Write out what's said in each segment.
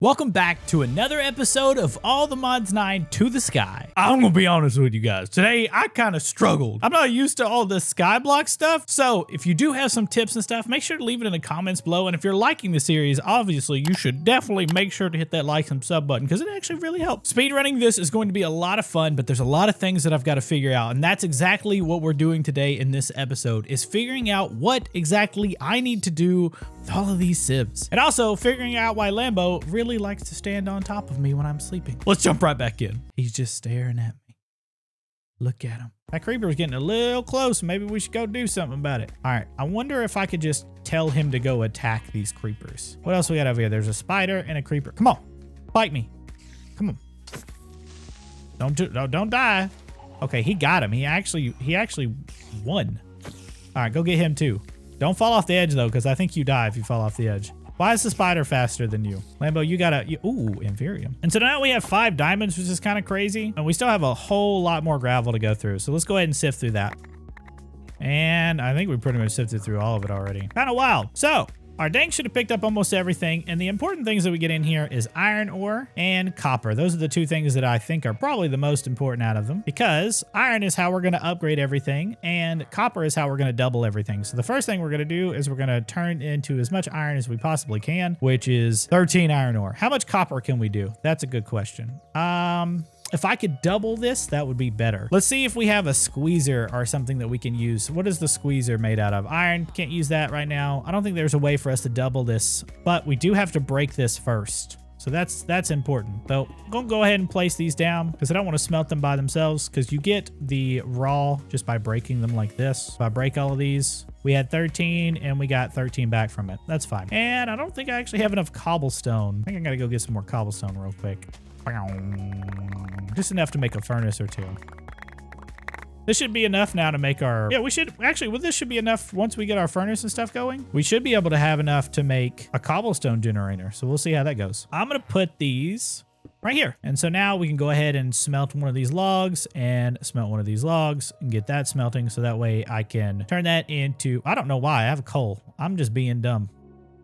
Welcome back to another episode of All the Mods 9 to the Sky. I'm gonna be honest with you guys. Today, I kind of struggled. I'm not used to all the skyblock stuff, so if you do have some tips and stuff, make sure to leave it in the comments below. And if you're liking the series, obviously, you should definitely make sure to hit that like and sub button because it actually really helps. Speedrunning this is going to be a lot of fun, but there's a lot of things that I've got to figure out, and that's exactly what we're doing today in this episode, is figuring out what exactly I need to do with all of these Sieves. And also figuring out why Lambo really likes to stand on top of me when I'm sleeping. Let's jump right back in. He's just staring at me. Look at him. That creeper's getting a little close. Maybe we should go do something about it. All right, I wonder if I could just tell him to go attack these creepers. What else we got over here? There's a spider and a creeper. Come on, bite me. Come on. Don't die. Okay, he got him. He actually won. All right, go get him too. Don't fall off the edge though, because I think you die if you fall off the edge. Why is the spider faster than you? Lambo, you gotta, ooh, Inferium. And so now we have 5 diamonds, which is kind of crazy. And we still have a whole lot more gravel to go through. So let's go ahead and sift through that. And I think we pretty much sifted through all of it already. Kind of wild. So our dank should have picked up almost everything. And the important things that we get in here is iron ore and copper. Those are the 2 things that I think are probably the most important out of them, because iron is how we're going to upgrade everything and copper is how we're going to double everything. So the first thing we're going to do is we're going to turn into as much iron as we possibly can, which is 13 iron ore. How much copper can we do? That's a good question. If I could double this, that would be better. Let's see if we have a squeezer or something that we can use. What is the squeezer made out of? Iron. Can't use that right now. I don't think there's a way for us to double this, but we do have to break this first. So that's important. So I'm gonna go ahead and place these down because I don't want to smelt them by themselves, because you get the raw just by breaking them like this. If I break all of these, we had 13 and we got 13 back from it. That's fine. And I don't think I actually have enough cobblestone. I think I gotta go get some more cobblestone real quick. Just enough to make a furnace or 2. This should be enough now to make our... Yeah, we should... Actually, well, this should be enough once we get our furnace and stuff going. We should be able to have enough to make a cobblestone generator. So we'll see how that goes. I'm going to put these right here. And so now we can go ahead and smelt one of these logs and smelt one of these logs and get that smelting. So that way I can turn that into... I don't know why. I have coal. I'm just being dumb.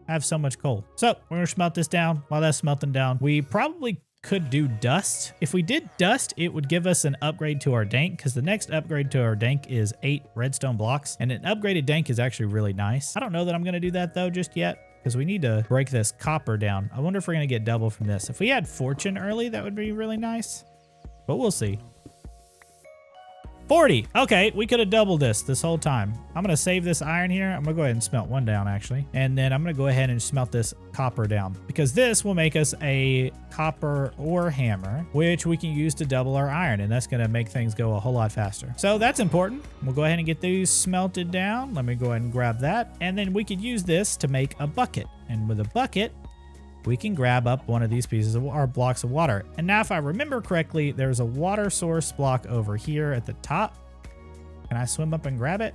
I have so much coal. So we're going to smelt this down. While that's smelting down, we probably could do dust. If we did dust, it would give us an upgrade to our dank, because the next upgrade to our dank is 8 redstone blocks, and an upgraded dank is actually really nice. I don't know that I'm going to do that though just yet, because we need to break this copper down. I wonder if we're going to get double from this. If we had fortune early, that would be really nice, but we'll see. 40. Okay, we could have doubled this whole time. I'm going to save this iron here. I'm going to go ahead and smelt one down, actually. And then I'm going to go ahead and smelt this copper down, because this will make us a copper ore hammer, which we can use to double our iron. And that's going to make things go a whole lot faster. So that's important. We'll go ahead and get these smelted down. Let me go ahead and grab that. And then we could use this to make a bucket. And with a bucket, we can grab up one of these pieces of our blocks of water. And now if I remember correctly, there's a water source block over here at the top. Can I swim up and grab it?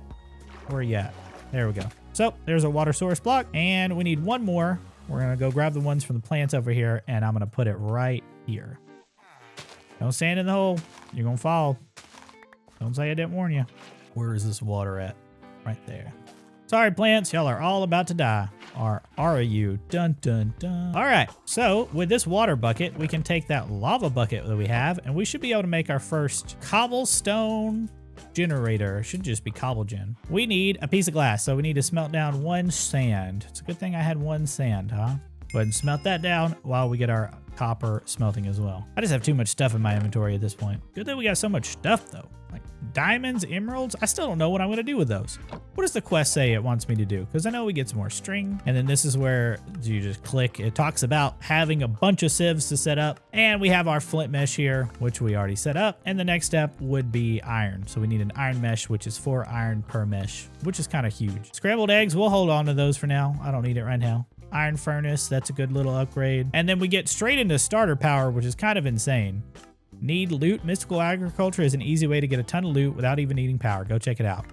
Where are you at? There we go. So there's a water source block, and we need one more. We're gonna go grab the ones from the plants over here, and I'm gonna put it right here. Don't stand in the hole. You're gonna fall. Don't say I didn't warn you. Where is this water at? Right there. Sorry, plants, y'all are all about to die. Or are you? Dun, dun, dun. All right, so with this water bucket, we can take that lava bucket that we have, and we should be able to make our first cobblestone generator. It should just be Cobble Gen. We need a piece of glass, so we need to smelt down 1 sand. It's a good thing I had 1 sand, huh? Go ahead and smelt that down while we get our copper smelting as well. I just have too much stuff in my inventory at this point. Good that we got so much stuff though. Like diamonds, emeralds, I still don't know what I'm gonna do with those. What does the quest say it wants me to do? Because I know we get some more string, and then this is where you just click. It talks about having a bunch of sieves to set up, and we have our flint mesh here, which we already set up, and the next step would be iron. So we need an iron mesh, which is 4 iron per mesh, which is kind of huge. Scrambled eggs, we'll hold on to those for now. I don't need it right now. Iron furnace, that's a good little upgrade. And then we get straight into starter power, which is kind of insane. Need loot. Mystical agriculture is an easy way to get a ton of loot without even needing power. Go check it out.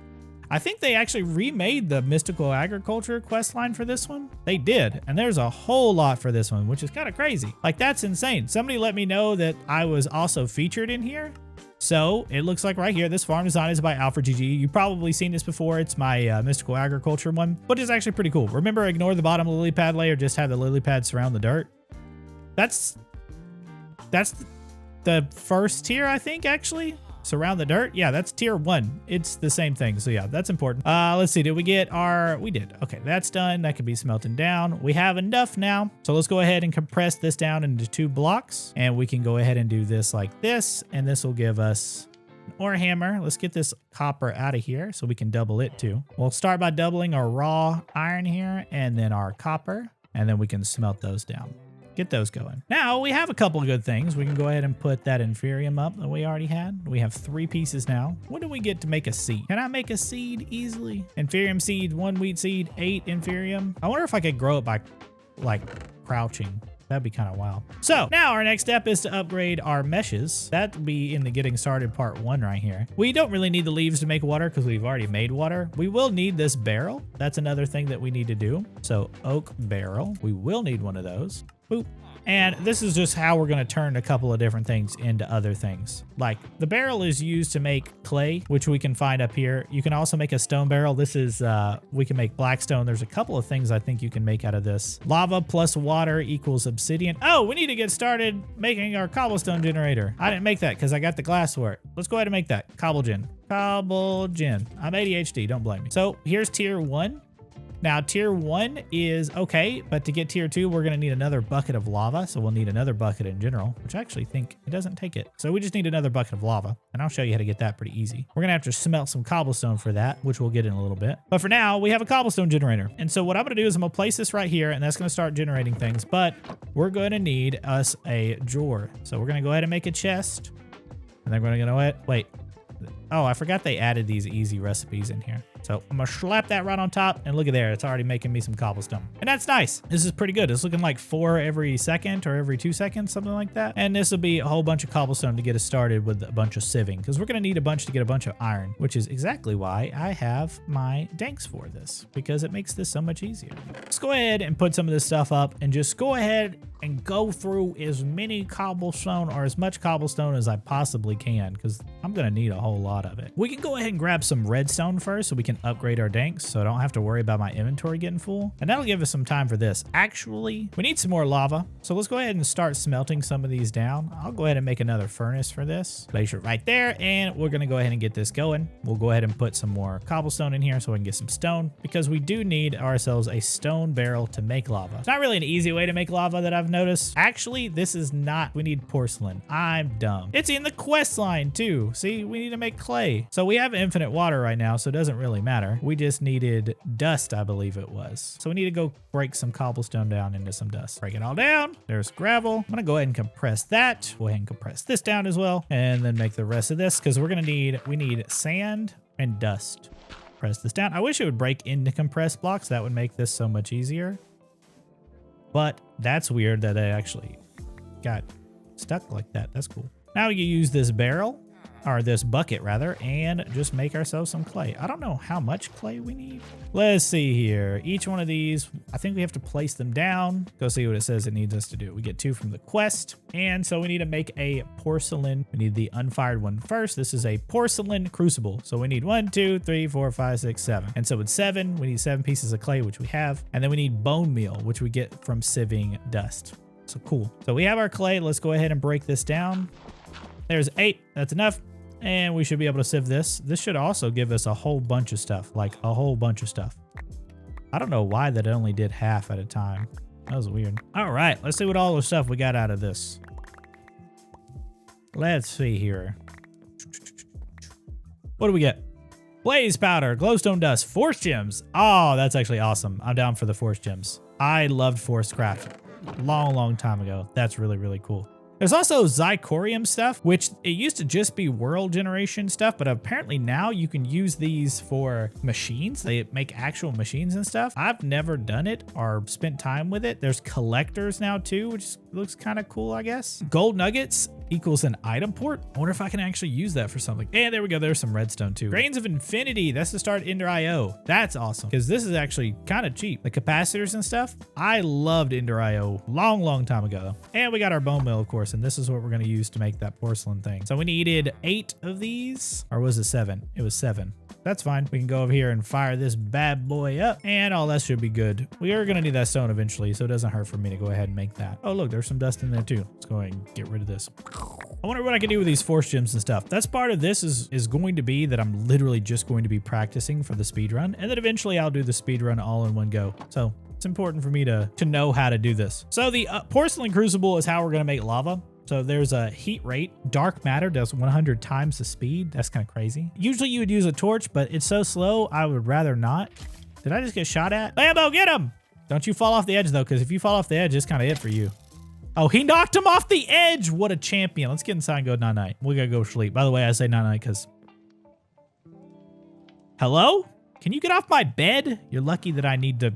I think they actually remade the mystical agriculture quest line for this one. They did, and there's a whole lot for this one, which is kind of crazy. Like, that's insane. Somebody let me know that I was also featured in here. So it looks like right here, this farm design is by AlfredGG. You've probably seen this before. It's my mystical agriculture one, but it's actually pretty cool. Remember, ignore the bottom lily pad layer, just have the lily pad surround the dirt. That's the first tier, I think, actually. Surround the dirt. Yeah, that's tier 1. It's the same thing. So yeah, that's important. Let's see. Did we get our... We did. Okay, that's done. That can be smelting down. We have enough now. So let's go ahead and compress this down into 2 blocks. And we can go ahead and do this like this. And this will give us an ore hammer. Let's get this copper out of here so we can double it too. We'll start by doubling our raw iron here and then our copper. And then we can smelt those down. Get those going. Now we have a couple of good things. We can go ahead and put that inferium up that we already had. We have 3 pieces now. What do we get to make a seed? Can I make a seed easily? Inferium seed, 1 wheat seed, 8 inferium. I wonder if I could grow it by like crouching. That'd be kind of wild. So now our next step is to upgrade our meshes. That'd be in the getting started part 1 right here. We don't really need the leaves to make water because we've already made water. We will need this barrel. That's another thing that we need to do. So oak barrel, we will need one of those. Boop. And this is just how we're going to turn a couple of different things into other things. Like the barrel is used to make clay, which we can find up here. You can also make a stone barrel. This is, we can make blackstone. There's a couple of things I think you can make out of this. Lava plus water equals obsidian. Oh, we need to get started making our cobblestone generator. I didn't make that because I got the glass for it. Let's go ahead and make that. Cobble Gen. Cobble Gen. I'm ADHD, don't blame me. So here's tier 1. Now, tier 1 is okay, but to get tier 2, we're going to need another bucket of lava. So we'll need another bucket in general, which I actually think it doesn't take it. So we just need another bucket of lava, and I'll show you how to get that pretty easy. We're going to have to smelt some cobblestone for that, which we'll get in a little bit. But for now, we have a cobblestone generator. And so what I'm going to do is I'm going to place this right here, and that's going to start generating things. But we're going to need us a drawer. So we're going to go ahead and make a chest. And then we're going to go, wait. Oh, I forgot they added these easy recipes in here. So I'm gonna slap that right on top, and look at there, it's already making me some cobblestone. And that's nice. This is pretty good. It's looking like 4 every second or every 2 seconds, something like that. And this will be a whole bunch of cobblestone to get us started with a bunch of sieving, because we're gonna need a bunch to get a bunch of iron, which is exactly why I have my danks for this, because it makes this so much easier. Let's go ahead and put some of this stuff up and just go ahead and go through as many cobblestone or as much cobblestone as I possibly can, because I'm gonna need a whole lot of it. We can go ahead and grab some redstone first so we can upgrade our danks so I don't have to worry about my inventory getting full. And that'll give us some time for this. Actually, we need some more lava. So let's go ahead and start smelting some of these down. I'll go ahead and make another furnace for this. Place it right there, and we're gonna go ahead and get this going. We'll go ahead and put some more cobblestone in here so we can get some stone, because we do need ourselves a stone barrel to make lava. It's not really an easy way to make lava that I've noticed. Actually, this is not, we need porcelain. I'm dumb. It's in the quest line too. See, we need to make clay. So we have infinite water right now, so it doesn't really matter. We just needed dust, I believe it was. So we need to go break some cobblestone down into some dust. Break it all down. There's gravel. I'm gonna go ahead and compress that. Go ahead and compress this down as well, and then make the rest of this, because we need sand and dust. Press this down. I wish it would break into compressed blocks. That would make this so much easier. But that's weird that it actually got stuck like that. That's cool. Now you use this barrel, or this bucket rather, and just make ourselves some clay. I don't know how much clay we need. Let's see here. Each one of these, I think we have to place them down. Go see what it says it needs us to do. We get 2 from the quest. And so we need to make a porcelain. We need the unfired one first. This is a porcelain crucible. So we need 1, 2, 3, 4, 5, 6, 7. And so with 7, we need 7 pieces of clay, which we have. And then we need bone meal, which we get from sieving dust. So cool. So we have our clay. Let's go ahead and break this down. There's 8. That's enough. And we should be able to sieve this. This should also give us a whole bunch of stuff, like a whole bunch of stuff. I don't know why that only did half at a time. That was weird. All right, let's see what all the stuff we got out of this. Let's see here. What do we get? Blaze powder, glowstone dust, force gems. Oh, that's actually awesome. I'm down for the force gems. I loved force craft long time ago. That's really, really cool. There's also Zirconium stuff, which it used to just be world generation stuff, but apparently now you can use these for machines. They make actual machines and stuff. I've never done it or spent time with it. There's collectors now too, which looks kind of cool, I guess. Gold nuggets equals an item port. I wonder if I can actually use that for something. And there we go. There's some redstone too. Grains of infinity. That's to start Ender IO. That's awesome, because this is actually kind of cheap. The capacitors and stuff. I loved Ender IO long time ago. And we got our bone meal, of course. And this is what we're going to use to make that porcelain thing. So we needed 8 of these, or was it 7? It was 7. That's fine. We can go over here and fire this bad boy up, and all that should be good. We are gonna need that stone eventually, so it doesn't hurt for me to go ahead and make that. Oh, look, there's some dust in there too. Let's go ahead and get rid of this. I wonder what I can do with these force gems and stuff. That's part of this is going to be that I'm literally just going to be practicing for the speed run, and then eventually I'll do the speed run all in one go. So it's important for me to know how to do this. So the porcelain crucible is how we're gonna make lava. So there's a heat rate. Dark matter does 100 times the speed. That's kind of crazy. Usually you would use a torch, but it's so slow, I would rather not. Did I just get shot at? Lambo, get him! Don't you fall off the edge though, because if you fall off the edge, it's kind of it for you. Oh, he knocked him off the edge. What a champion. Let's get inside and go night-night. We gotta go sleep. By the way, I say night-night because... Hello? Can you get off my bed? You're lucky that I need to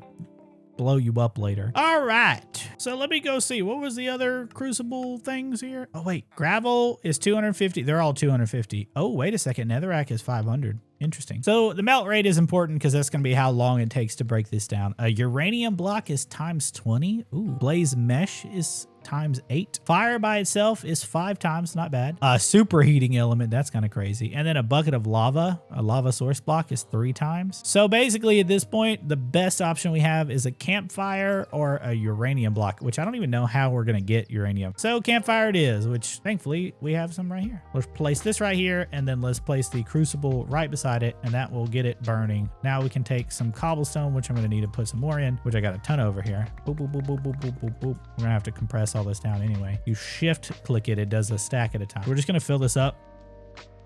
blow you up later. All right. So let me go see. What was the other crucible things here? Oh, wait. Gravel is 250. They're all 250. Oh, wait a second. Netherrack is 500. Interesting. So the melt rate is important because that's going to be how long it takes to break this down. A uranium block is times 20. Ooh. Blaze mesh is times 8. Fire by itself is 5 times, not bad. A superheating element, that's kind of crazy. And then a bucket of lava, a lava source block is 3 times. So basically at this point, the best option we have is a campfire or a uranium block, which I don't even know how we're going to get uranium. So campfire it is, which thankfully we have some right here. Let's place this right here, and then let's place the crucible right beside it, and that will get it burning. Now we can take some cobblestone, which I'm going to need to put some more in, which I got a ton over here. Boop, boop, boop, boop, boop, boop, boop, boop. We're going to have to compress all this down anyway. You shift click it, it does a stack at a time. We're just going to fill this up,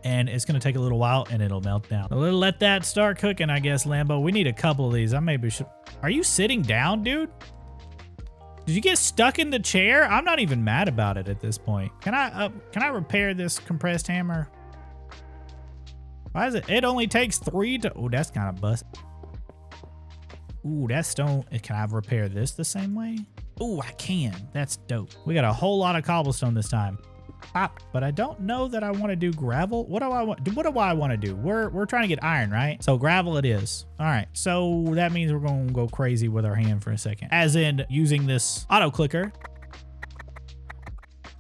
and it's going to take a little while, and it'll melt down. So let that start cooking, I guess, Lambo. We need a couple of these. I maybe should... Are you sitting down, dude? Did you get stuck in the chair? I'm not even mad about it at this point. Can I repair this compressed hammer? Why is it? It only takes 3 to... Oh, that's kind of bust. Ooh, that stone. Can I repair this the same way? Ooh, I can. That's dope. We got a whole lot of cobblestone this time. But I don't know that I want to do gravel. What do I want? What do I want to do? We're trying to get iron, right? So gravel it is. All right. So that means we're going to go crazy with our hand for a second. As in using this auto clicker.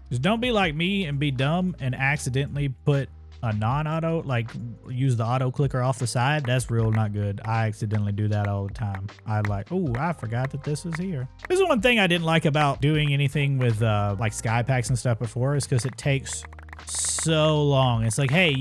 Just don't be like me and be dumb and accidentally put a non-auto, like use the auto clicker off the side. That's real not good. I accidentally do that all the time. Oh, I forgot that this is here. This is one thing I didn't like about doing anything with like sky packs and stuff before, is because it takes so long. It's like, hey,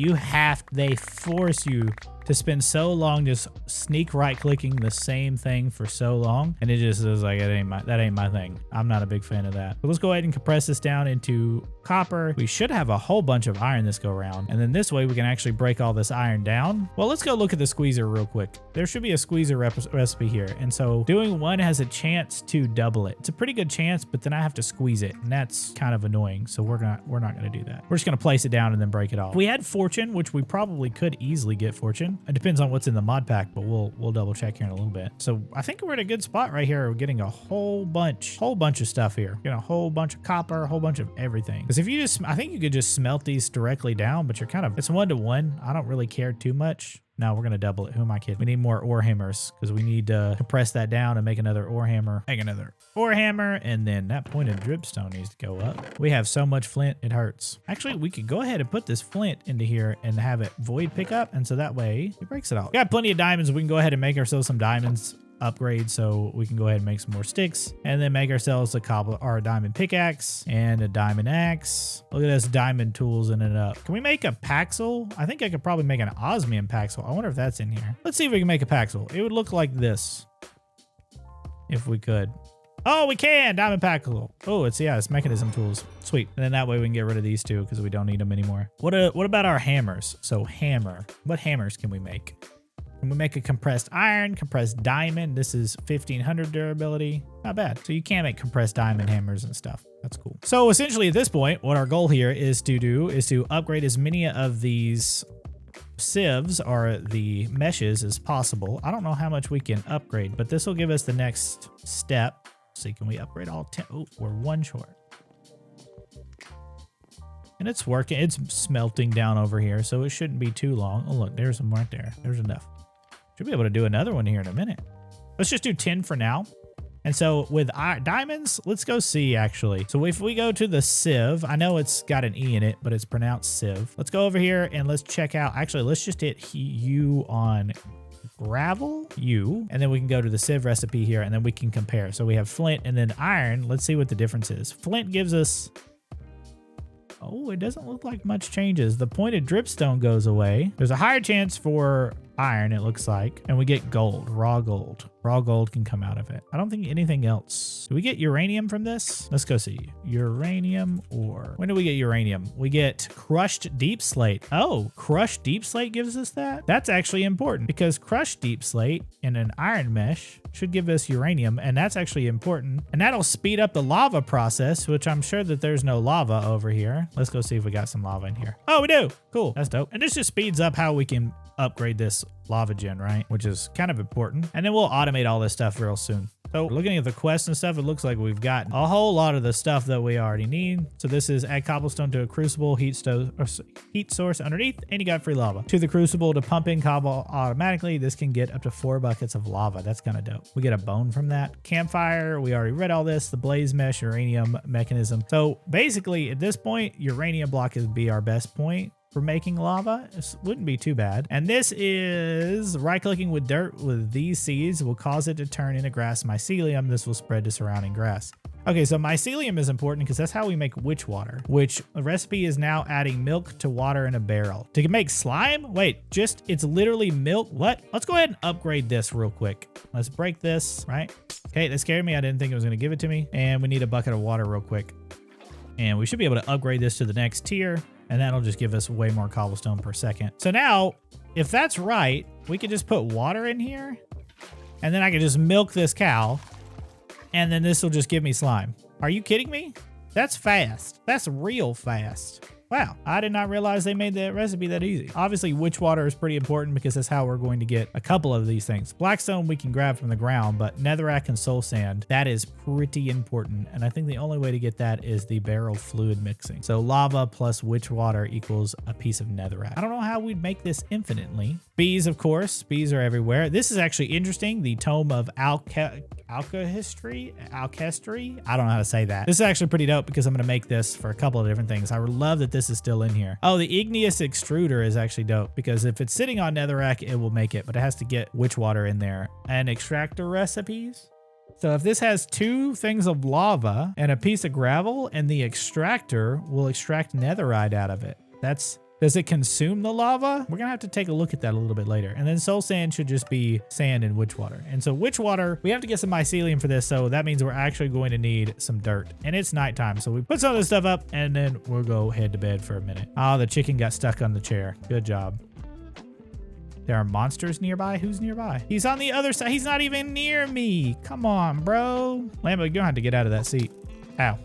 they force you to spend so long just sneak right clicking the same thing for so long, and it just is like, that ain't my thing. I'm not a big fan of that. So let's go ahead and compress this down into copper. We should have a whole bunch of iron this go around, and then this way we can actually break all this iron down. Well, let's go look at the squeezer real quick. There should be a squeezer recipe here, and so doing one has a chance to double it. It's a pretty good chance, but then I have to squeeze it, and that's kind of annoying. So we're not gonna do that. We're just gonna place it down and then break it off. We had fortune, which we probably could easily get fortune. It depends on what's in the mod pack, but we'll double check here in a little bit. So I think we're at a good spot right here. We're getting a whole bunch of stuff here. Getting a whole bunch of copper, a whole bunch of everything. Because if you just, I think you could just smelt these directly down, but it's 1-to-1. I don't really care too much. No, we're going to double it. Who am I kidding? We need more ore hammers because we need to compress that down and make another ore hammer. Make another ore hammer, and then that pointed dripstone needs to go up. We have so much flint, it hurts. Actually, we could go ahead and put this flint into here and have it void pick up, and so that way it breaks it all. We got plenty of diamonds. We can go ahead and make ourselves some diamonds upgrade, so we can go ahead and make some more sticks, and then make ourselves a diamond pickaxe and a diamond axe. Look at us diamond tools in it up. Can we make a paxel? I think I could probably make an osmium paxel. I wonder if that's in here. Let's see if we can make a paxel. It would look like this if we could. Oh, we can! Diamond paxel. Oh, it's mechanism tools. Sweet. And then that way we can get rid of these two because we don't need them anymore. What about our hammers? So hammer. What hammers can we make? Can we make a compressed iron, compressed diamond? This is 1500 durability. Not bad. So you can make compressed diamond hammers and stuff. That's cool. So essentially at this point, what our goal here is to do is to upgrade as many of these sieves or the meshes as possible. I don't know how much we can upgrade, but this will give us the next step. See, can we upgrade all 10? Oh, we're 1 short. And it's working. It's smelting down over here, so it shouldn't be too long. Oh, look, there's some right there. There's enough. Should be able to do another one here in a minute. Let's just do 10 for now. And so with our diamonds, let's go see actually. So if we go to the sieve, I know it's got an E in it, but it's pronounced sieve. Let's go over here and let's check out. Actually, let's just hit U on gravel, U, and then we can go to the sieve recipe here and then we can compare. So we have flint and then iron. Let's see what the difference is. Flint gives us, oh, it doesn't look like much changes. The pointed dripstone goes away. There's a higher chance for iron, it looks like, and we get gold, raw gold. Raw gold can come out of it. I don't think anything else. Do we get uranium from this? Let's go see. Uranium ore. When do we get uranium? We get crushed deep slate. Oh, crushed deep slate gives us that? That's actually important because crushed deep slate in an iron mesh should give us uranium, and that's actually important. And that'll speed up the lava process, which I'm sure that there's no lava over here. Let's go see if we got some lava in here. Oh, we do. Cool. That's dope. And this just speeds up how we can upgrade this lava gen, right? Which is kind of important. And then we'll automate all this stuff real soon. So looking at the quests and stuff, it looks like we've got a whole lot of the stuff that we already need. So this is add cobblestone to a crucible, heat source underneath, and you got free lava. To the crucible to pump in cobble automatically. This can get up to 4 buckets of lava. That's kind of dope. We get a bone from that. Campfire, we already read all this. The blaze mesh, uranium mechanism. So basically at this point, uranium block would be our best point for making lava. This wouldn't be too bad. And this is right-clicking with dirt with these seeds will cause it to turn into grass mycelium. This will spread to surrounding grass. Okay, so mycelium is important because that's how we make witch water, which the recipe is now adding milk to water in a barrel. To make slime? Wait, it's literally milk? What? Let's go ahead and upgrade this real quick. Let's break this, right? Okay, that scared me. I didn't think it was gonna give it to me. And we need a bucket of water real quick. And we should be able to upgrade this to the next tier. And that'll just give us way more cobblestone per second. So now, if that's right, we could just put water in here. And then I can just milk this cow. And then this will just give me slime. Are you kidding me? That's fast. That's real fast. Wow, I did not realize they made that recipe that easy. Obviously, witch water is pretty important because that's how we're going to get a couple of these things. Blackstone we can grab from the ground, but netherrack and soul sand, that is pretty important. And I think the only way to get that is the barrel fluid mixing. So lava plus witch water equals a piece of netherrack. I don't know how we'd make this infinitely. Bees, of course. Bees are everywhere. This is actually interesting. The Tome of Alchestry? I don't know how to say that. This is actually pretty dope because I'm going to make this for a couple of different things. I would love that this is still in here. Oh, the igneous extruder is actually dope because if it's sitting on netherrack, it will make it, but it has to get witch water in there. And extractor recipes. So if this has 2 things of lava and a piece of gravel, and the extractor will extract netherite out of it. Does it consume the lava? We're gonna have to take a look at that a little bit later. And then soul sand should just be sand and witch water. And so witch water, we have to get some mycelium for this. So that means we're actually going to need some dirt. And it's nighttime. So we put some of this stuff up and then we'll go head to bed for a minute. Oh, the chicken got stuck on the chair. Good job. There are monsters nearby? Who's nearby? He's on the other side. He's not even near me. Come on, bro. Lambo, you're gonna have to get out of that seat. Ow.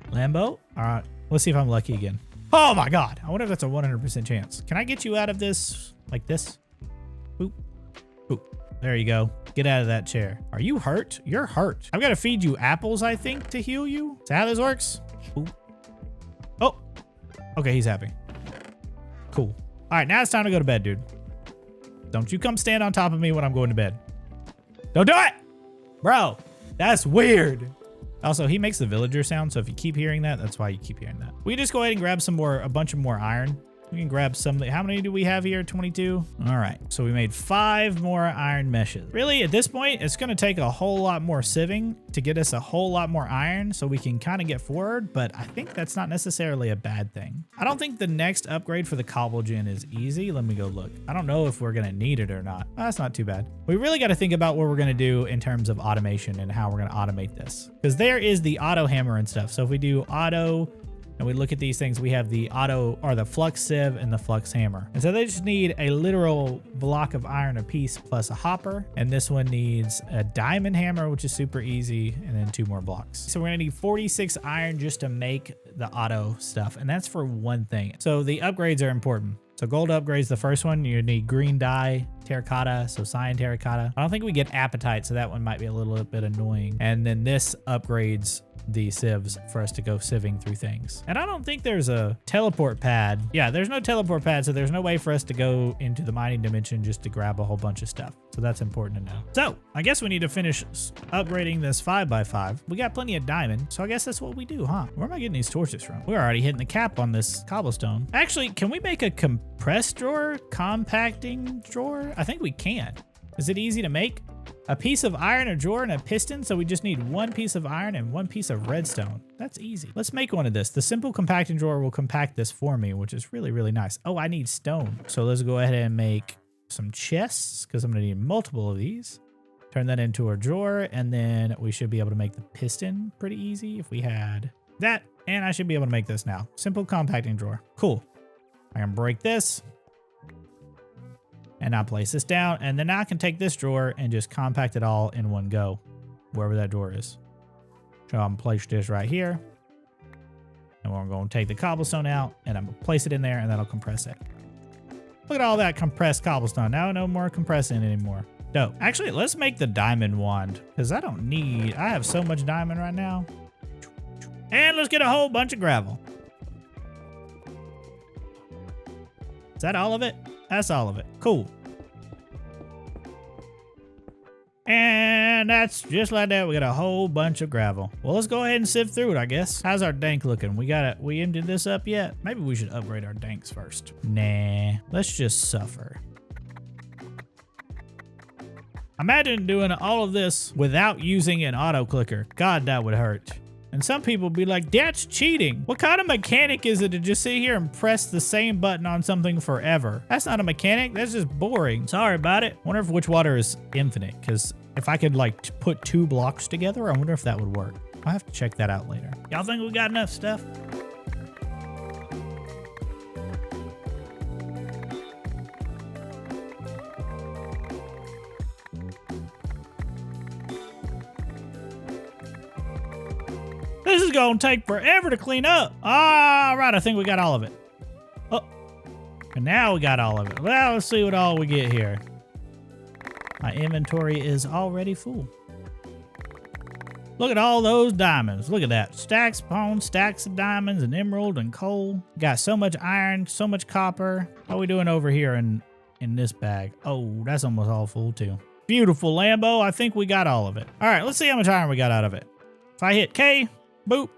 Lambo? All right. Let's see if I'm lucky again. Oh my God. I wonder if that's a 100% chance. Can I get you out of this like this? Boop. Boop. There you go. Get out of that chair. Are you hurt? You're hurt. I've got to feed you apples, I think, to heal you. Is that how this works? Boop. Oh. Okay, he's happy. Cool. All right, now it's time to go to bed, dude. Don't you come stand on top of me when I'm going to bed. Don't do it! Bro, that's weird. Also, he makes the villager sound, so if you keep hearing that, that's why you keep hearing that. We can just go ahead and grab a bunch of more iron. We can grab some. How many do we have here? 22? All right, so we made 5 more iron meshes. Really, at this point, it's gonna take a whole lot more sieving to get us a whole lot more iron so we can kind of get forward, but I think that's not necessarily a bad thing. I don't think the next upgrade for the Cobble Gen is easy. Let me go look. I don't know if we're gonna need it or not. Oh, that's not too bad. We really gotta think about what we're gonna do in terms of automation and how we're gonna automate this. Because there is the auto hammer and stuff. So if we do auto, and we look at these things, we have the auto or the flux sieve and the flux hammer. And so they just need a literal block of iron a piece plus a hopper. And this one needs a diamond hammer, which is super easy, and then 2 more blocks. So we're gonna need 46 iron just to make the auto stuff. And that's for one thing. So the upgrades are important. So gold upgrades, the first one, you need green dye, terracotta, so cyan terracotta. I don't think we get apatite, so that one might be a little bit annoying. And then this upgrades the sieves for us to go sieving through things. And I don't think there's a teleport pad. Yeah, there's no teleport pad, so there's no way for us to go into the mining dimension just to grab a whole bunch of stuff. So that's important to know. So I guess we need to finish upgrading this 5x5. We got plenty of diamond, so I guess that's what we do, huh? Where am I getting these torches from? We're already hitting the cap on this cobblestone. Actually, can we make a compressed drawer? Compacting drawer? I think we can. Is it easy to make? A piece of iron, a drawer, and a piston, so we just need one piece of iron and one piece of redstone. That's easy. Let's make one of this. The simple compacting drawer will compact this for me, which is really, really nice. Oh, I need stone. So let's go ahead and make some chests, because I'm gonna need multiple of these. Turn that into a drawer, and then we should be able to make the piston pretty easy if we had that. And I should be able to make this now. Simple compacting drawer. Cool. I can break this. And I'll place this down, and then I can take this drawer and just compact it all in one go, wherever that drawer is. So I'm gonna place this right here, and we're gonna take the cobblestone out, and I'm gonna place it in there, and that'll compress it. Look at all that compressed cobblestone. Now no more compressing anymore. Dope. Actually, let's make the diamond wand, because I have so much diamond right now. And let's get a whole bunch of gravel. Is that all of it? That's all of it. Cool. And that's just like that. We got a whole bunch of gravel. Well, let's go ahead and sift through it, I guess. How's our dank looking? We emptied this up yet? Maybe we should upgrade our danks first. Nah, let's just suffer. Imagine doing all of this without using an auto clicker. God, that would hurt. And some people be like, that's cheating. What kind of mechanic is it to just sit here and press the same button on something forever? That's not a mechanic. That's just boring. Sorry about it. Wonder if witch water is infinite, because if I could like put 2 blocks together, I wonder if that would work. I'll have to check that out later. Y'all think we got enough stuff? This is gonna take forever to clean up. All right, I think we got all of it. Oh, and now we got all of it. Well, let's see what all we get here. My inventory is already full. Look at all those diamonds. Look at that. Stacks upon stacks of diamonds and emerald and coal. Got so much iron, so much copper. How are we doing over here in this bag? Oh, that's almost all full too. Beautiful Lambo. I think we got all of it. All right, let's see how much iron we got out of it. If I hit K, boop.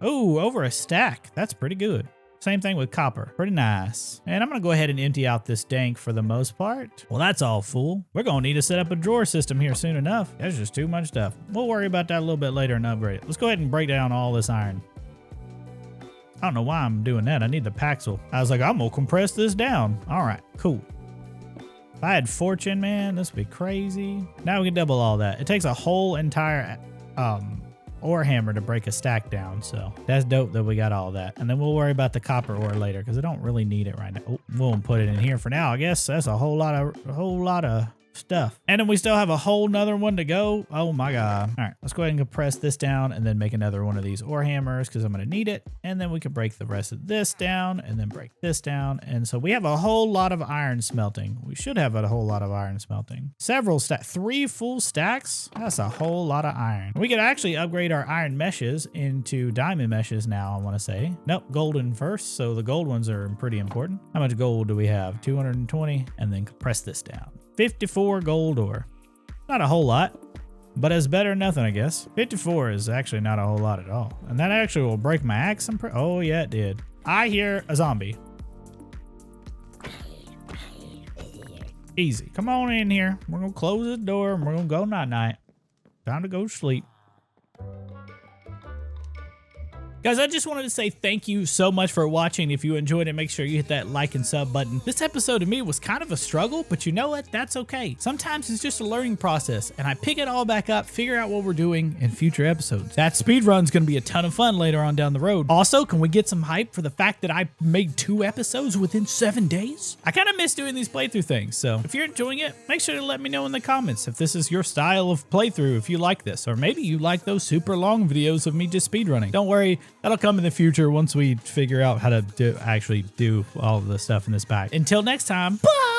Oh, over a stack. That's pretty good. Same thing with copper. Pretty nice. And I'm going to go ahead and empty out this dank for the most part. Well, that's all full. We're going to need to set up a drawer system here soon enough. There's just too much stuff. We'll worry about that a little bit later and upgrade it. Let's go ahead and break down all this iron. I don't know why I'm doing that. I need the paxel. I was like, I'm going to compress this down. All right, cool. If I had fortune, man, this would be crazy. Now we can double all that. It takes a whole entire ore hammer to break a stack down, so that's dope that we got all that. And then we'll worry about the copper ore later, because I don't really need it right now. Oh, we'll put it in here for now. I guess that's a whole lot of stuff. And then we still have a whole nother one to go. Oh my god. All right, let's go ahead and compress this down and then make another one of these ore hammers, because I'm going to need it. And then we can break the rest of this down and then break this down. And so we have a whole lot of iron smelting. We should have a whole lot of iron smelting. Several stacks, 3 full stacks. That's a whole lot of iron. We could actually upgrade our iron meshes into diamond meshes now, I want to say. Nope, golden first. So the gold ones are pretty important. How much gold do we have? 220. And then compress this down. 54 gold ore. Not a whole lot, but it's better than nothing, I guess. 54 is actually not a whole lot at all. And that actually will break my axe. Oh, yeah, it did. I hear a zombie. Easy. Come on in here. We're going to close the door and we're going to go night-night. Time to go sleep. Guys, I just wanted to say thank you so much for watching. If you enjoyed it, make sure you hit that like and sub button. This episode to me was kind of a struggle, but you know what? That's okay. Sometimes it's just a learning process, and I pick it all back up, figure out what we're doing in future episodes. That speedrun's gonna be a ton of fun later on down the road. Also, can we get some hype for the fact that I made 2 episodes within 7 days? I kind of miss doing these playthrough things, so if you're enjoying it, make sure to let me know in the comments if this is your style of playthrough, if you like this, or maybe you like those super long videos of me just speedrunning. Don't worry, that'll come in the future once we figure out how to actually do all of the stuff in this pack. Until next time, bye!